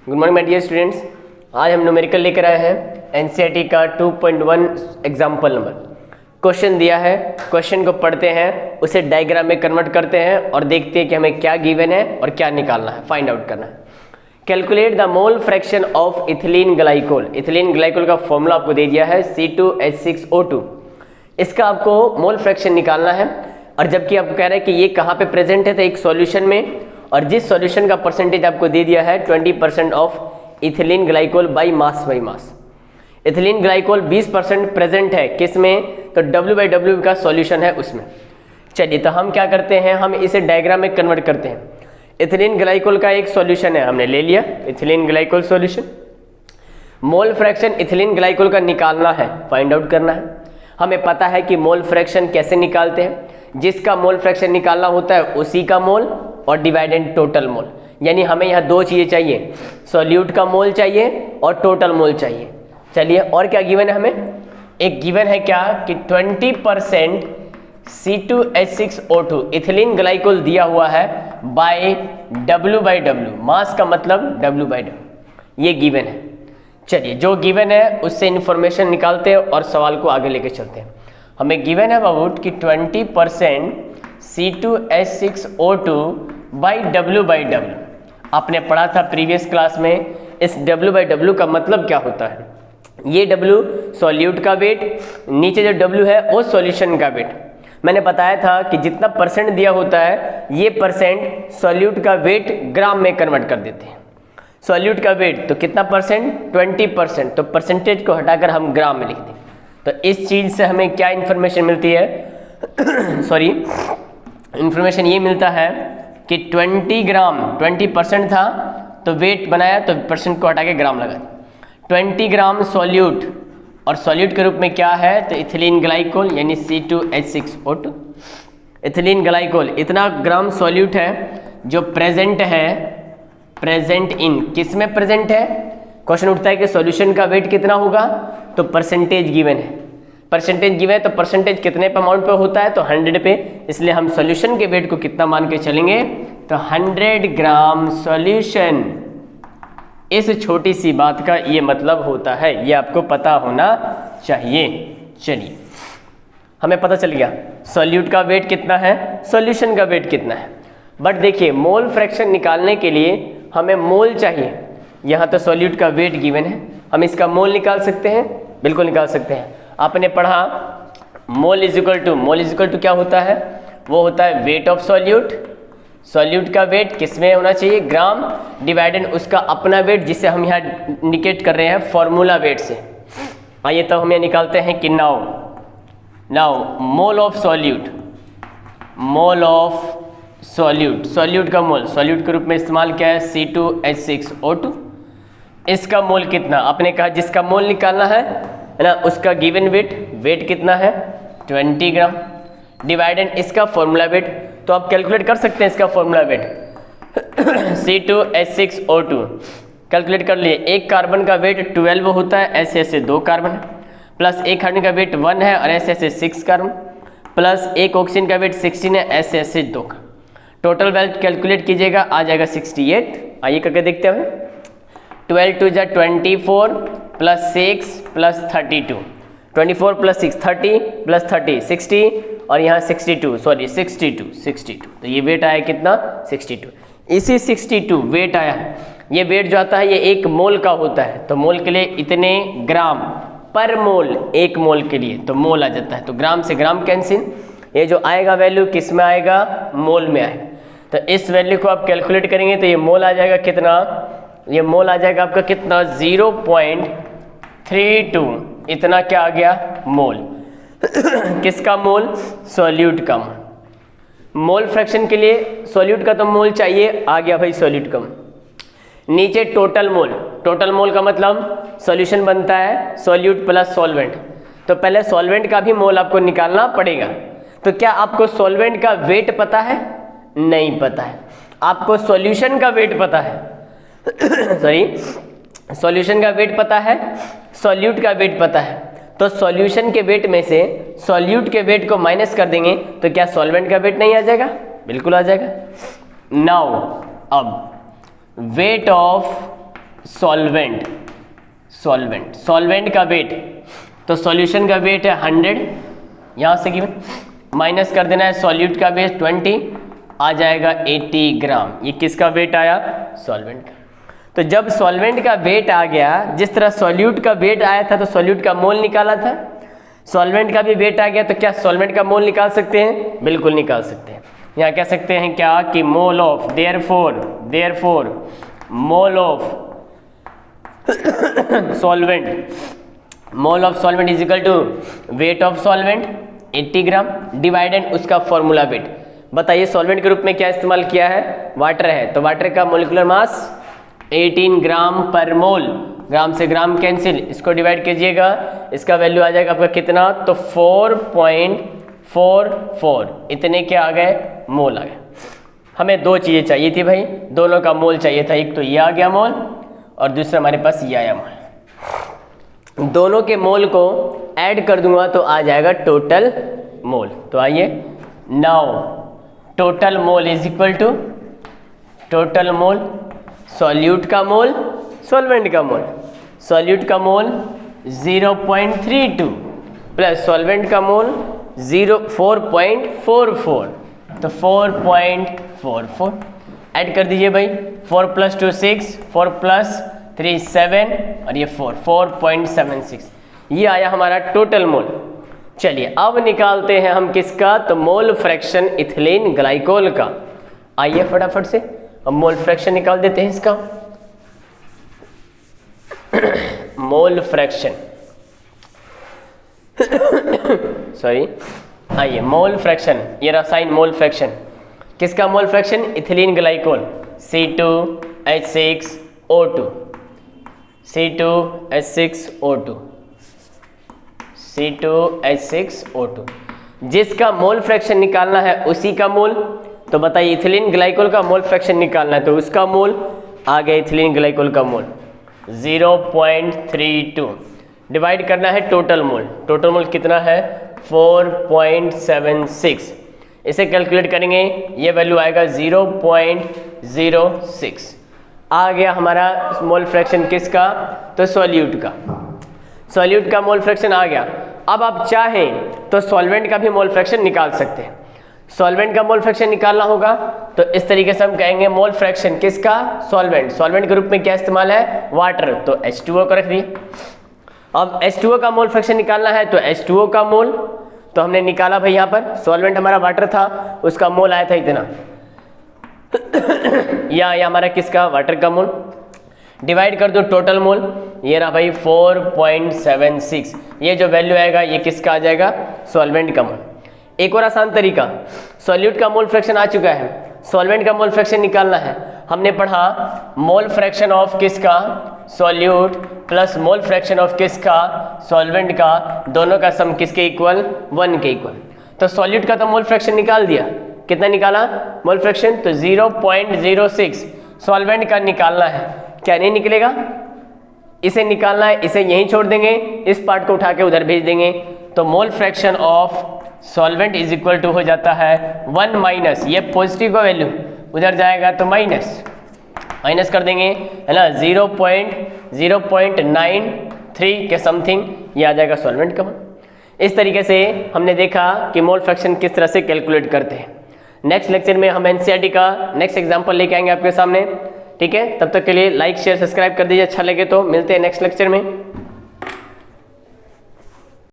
Good morning my dear students. आज हम numerical लेकर आए हैं एनसीईआरटी का 2.1 एग्जाम्पल नंबर। क्वेश्चन दिया है, क्वेश्चन को पढ़ते हैं, उसे डायग्राम में कन्वर्ट करते हैं और देखते हैं कि हमें क्या गिवन है और क्या निकालना है, फाइंड आउट करना है। Calculate the mole fraction of ethylene glycol. Ethylene glycol का फॉर्मूला आपको दे दिया है C2H6O2। इसका आपको मोल फ्रैक्शन निकालना है और जबकि आपको कह रहा है कि ये कहाँ पे प्रेजेंट है, तो एक सॉल्यूशन में, और जिस सॉल्यूशन का परसेंटेज आपको दे दिया है 20% of ethylene glycol by mass. Ethylene glycol 20% present है किस में, तो W/W का सॉल्यूशन है उसमें। चलिए तो हम क्या करते हैं, हम इसे डायग्राम में कन्वर्ट करते हैं। इथिलीन ग्लाइकोल का एक सॉल्यूशन है, हमने ले लिया ethylene glycol solution. Mole fraction ethylene glycol का निकालना है, फाइंड आउट करना है। हमें पता है कि मोल फ्रैक्शन कैसे निकालते हैं, जिसका मोल फ्रैक्शन निकालना होता है उसी का मोल और डिवाइडेड टोटल मोल। यानी हमें यहाँ दो चीज़ें चाहिए, सॉल्यूट का मोल चाहिए और टोटल मोल चाहिए। चलिए और क्या गिवन है, हमें एक गिवन है क्या कि 20% C2H6O2 इथिलीन ग्लाइकोल दिया हुआ है बाय W/W, मास का मतलब W/W, ये गिवन है। चलिए जो गिवन है उससे इंफॉर्मेशन निकालते हैं और सवाल को आगे लेके चलते हैं। हमें गिवन है अबाउट कि 20% C2H6O2 बाई W/W। आपने पढ़ा था प्रीवियस क्लास में, इस W/W का मतलब क्या होता है। ये W सॉल्यूट का वेट, नीचे जो W है वो सॉल्यूशन का वेट। मैंने बताया था कि जितना परसेंट दिया होता है ये परसेंट सॉल्यूट का वेट ग्राम में कन्वर्ट कर देते हैं। सॉल्यूट का वेट तो कितना परसेंट, 20%, तो परसेंटेज को हटाकर हम ग्राम में लिख दें। तो इस चीज़ से हमें क्या इन्फॉर्मेशन मिलती है सॉरी, इन्फॉर्मेशन ये मिलता है कि 20 ग्राम, 20% था तो वेट बनाया तो परसेंट को हटा के ग्राम लगा। 20 ग्राम सॉल्यूट, और सॉल्यूट के रूप में क्या है तो इथिलीन ग्लाइकोल यानी C2H6O2। इथिलीन ग्लाइकोल इतना ग्राम सॉल्यूट है जो प्रेजेंट है, प्रेजेंट इन, किस में प्रेजेंट है। क्वेश्चन उठता है कि सॉल्यूशन का वेट कितना होगा, तो परसेंटेज गिवन है, परसेंटेज गिवन है तो परसेंटेज कितने पे अमाउंट पे होता है, तो 100 पे। इसलिए हम सॉल्यूशन के वेट को कितना मान के चलेंगे, तो 100 ग्राम सॉल्यूशन। इस छोटी सी बात का ये मतलब होता है, ये आपको पता होना चाहिए। चलिए हमें पता चल गया सॉल्यूट का वेट कितना है, सॉल्यूशन का वेट कितना है। बट देखिए मोल फ्रैक्शन निकालने के लिए हमें मोल चाहिए। यहाँ तो सॉल्यूट का वेट गिवन है, हम इसका मोल निकाल सकते हैं, बिल्कुल निकाल सकते हैं। आपने पढ़ा मोल इज इक्वल टू क्या होता है, वो होता है वेट ऑफ सॉल्यूट। सॉल्यूट का वेट किस में होना चाहिए, ग्राम, डिवाइडेड उसका अपना वेट, जिसे हम यहाँ इंडिकेट कर रहे हैं फॉर्मूला वेट से। आइए तो हम यहाँ निकालते हैं कि now mole of solute, mole of solute, solute का मोल, सॉल्यूट के रूप में इस्तेमाल क्या है C2H6O2। इसका मोल कितना, आपने कहा जिसका मोल निकालना है ना, उसका गिवन वेट कितना है 20 ग्राम, डिवाइडेड इसका फॉर्मूला वेट। तो आप कैलकुलेट कर सकते हैं इसका फॉर्मूला वेट C2H6O2 कैलकुलेट कर लिए। एक कार्बन का वेट 12 होता है, ऐसे ऐसे 2 कार्बन, प्लस एक हाइड्रोजन का वेट 1 है और ऐसे ऐसे 6 कार्बन, प्लस एक ऑक्सीजन का वेट 16 है, ऐसे ऐसे 2 का। टोटल वैल्यू कैलकुलेट कीजिएगा, आ जाएगा 68। आइए करके देखते हैं। 12 2 जा 24 प्लस 6 प्लस 32, 24 प्लस 6 30 प्लस 30 60, और यहाँ 62, तो ये वेट आया कितना 62। इसी 62 वेट आया, ये वेट जो आता है ये 1 मोल का होता है, तो मोल के लिए इतने ग्राम पर मोल, 1 मोल के लिए तो मोल आ जाता है। तो ग्राम से ग्राम कैंसिल, ये जो आएगा वैल्यू किस में आएगा, मोल में आएगा। तो इस वैल्यू को आप कैलकुलेट करेंगे तो ये मोल आ जाएगा कितना, ये मोल आ जाएगा आपका कितना 0.32, इतना क्या आ गया मोल। किसका मोल, सॉल्यूट का मोल। मोल फ्रैक्शन के लिए सॉल्यूट का तो मोल चाहिए, आ गया भाई सॉल्यूट का। नीचे टोटल मोल, टोटल मोल का मतलब सॉल्यूशन बनता है सॉल्यूट प्लस सॉल्वेंट, तो पहले सॉल्वेंट का भी मोल आपको निकालना पड़ेगा। तो क्या आपको सॉल्वेंट का वेट पता है, नहीं पता है। आपको सॉल्यूशन का वेट पता है सॉरी, सॉल्यूशन का वेट पता है, सॉल्यूट का वेट पता है। तो सॉल्यूशन के वेट में से सॉल्यूट के वेट को माइनस कर देंगे तो क्या सॉल्वेंट का वेट नहीं आ जाएगा, बिल्कुल आ जाएगा। नाउ अब वेट ऑफ सॉल्वेंट, सॉल्वेंट का वेट, तो सॉल्यूशन का वेट है 100, यहाँ से गिवन माइनस कर देना है सॉल्यूट का वेट 20, आ जाएगा 80 ग्राम। ये किसका वेट आया? सॉल्वेंट का। तो जब सॉल्वेंट का वेट आ गया, जिस तरह सॉल्यूट का वेट आया था तो सॉल्यूट का मोल निकाला था, सॉल्वेंट का भी वेट आ गया, तो क्या सॉल्वेंट का मोल निकाल सकते हैं? बिल्कुल निकाल सकते हैं। यहाँ कह सकते हैं क्या कि mole of, therefore mole of solvent, mole of solvent is equal to weight of solvent 80 gram divided उसका फॉर्मूला वेट। बताइए सॉल्वेंट के रूप में क्या इस्तेमाल किया है? वाटर है, तो वाटर का मोलिकुलर मास 18 ग्राम पर मोल, ग्राम से ग्राम कैंसिल, इसको डिवाइड कीजिएगा, इसका वैल्यू आ जाएगा आपका कितना? तो 4.44, इतने क्या आ गए? मोल आ गए। हमें दो चीज़ें चाहिए थी भाई, दोनों का मोल चाहिए था, एक तो ये आ गया मोल और दूसरा हमारे पास ये आया मोल। दोनों के मोल को ऐड कर दूंगा तो आ जाएगा टोटल मोल। तो आइए, now total mole is equal to total mole, solute का मोल, सॉल्वेंट का मोल। सॉल्यूट का मोल 0.32 प्लस सॉल्वेंट का मोल 4.44, तो 4.44 ऐड कर दीजिए भाई, 4 + 2 6, 4 + 3 7 और ये 4.76, ये आया हमारा टोटल मोल। चलिए अब निकालते हैं हम किसका? तो मोल फ्रैक्शन इथिलीन ग्लाइकोल का। आइए फटाफट से अब मोल फ्रैक्शन निकाल देते हैं इसका। मोल फ्रैक्शन सॉरी, आइए मोल फ्रैक्शन, ये रसायन मोल फ्रैक्शन किसका? Mole fraction ethylene glycol C2H6O2, C2H6O2, C2H6O2, जिसका मोल फ्रैक्शन निकालना है उसी का मोल। तो बताइए इथिलीन ग्लाइकोल का मोल फ्रैक्शन निकालना है, तो उसका मोल आ गया इथिलीन ग्लाइकोल का मोल 0.32, डिवाइड करना है टोटल मोल। टोटल मोल कितना है? 4.76, इसे कैलकुलेट करेंगे, ये वैल्यू आएगा 0.06। आ गया हमारा मोल फ्रैक्शन किसका? तो सॉल्यूट का। सॉल्यूट का मोल फ्रैक्शन आ गया। अब आप चाहें तो सॉल्वेंट का भी मोल फ्रैक्शन निकाल सकते हैं। सॉल्वेंट का मोल फ्रैक्शन निकालना होगा तो इस तरीके से हम कहेंगे मोल फ्रैक्शन किसका? सॉल्वेंट। सॉल्वेंट के रूप में क्या इस्तेमाल है? वाटर, तो H2O को रख दिए। अब H2O का मोल फ्रैक्शन निकालना है तो H2O का मोल तो हमने निकाला भाई, यहाँ पर सॉल्वेंट हमारा वाटर था, उसका मोल आया था इतना या हमारा किसका? वाटर का मोल। डिवाइड कर दो टोटल मोल, ये रहा भाई 4.76, ये जो वैल्यू आएगा ये किसका आ जाएगा? सॉल्वेंट का मोल। एक और आसान तरीका, सॉल्यूट का मोल फ्रैक्शन आ चुका है, सॉल्वेंट का मोल फ्रैक्शन निकालना है। हमने पढ़ा मोल फ्रैक्शन ऑफ किसका? Solute plus mole fraction of किसका? सॉल्वेंट का, दोनों का सम किसके इक्वल? 1 के इक्वल। तो सॉल्यूट का तो मोल फ्रैक्शन निकाल दिया, कितना निकाला मोल फ्रैक्शन? तो 0.06। सॉल्वेंट का निकालना है, क्या नहीं निकलेगा? इसे निकालना है, इसे यहीं छोड़ देंगे, इस पार्ट को उठा के उधर भेज देंगे, तो mole fraction of solvent is equal to हो जाता है 1 माइनस, ये पॉजिटिव का वैल्यू उधर जाएगा तो माइनस कर देंगे, है ना, 0.93 के समथिंग ये आ जाएगा सॉल्वेंट का मोल। इस तरीके से हमने देखा कि मोल फ्रैक्शन किस तरह से कैलकुलेट करते हैं। नेक्स्ट लेक्चर में हम एनसीईआरटी का नेक्स्ट एग्जाम्पल लेके आएंगे आपके सामने, ठीक है। तब तक के लिए लाइक शेयर सब्सक्राइब कर दीजिए, अच्छा लगे तो। मिलते हैं नेक्स्ट लेक्चर में।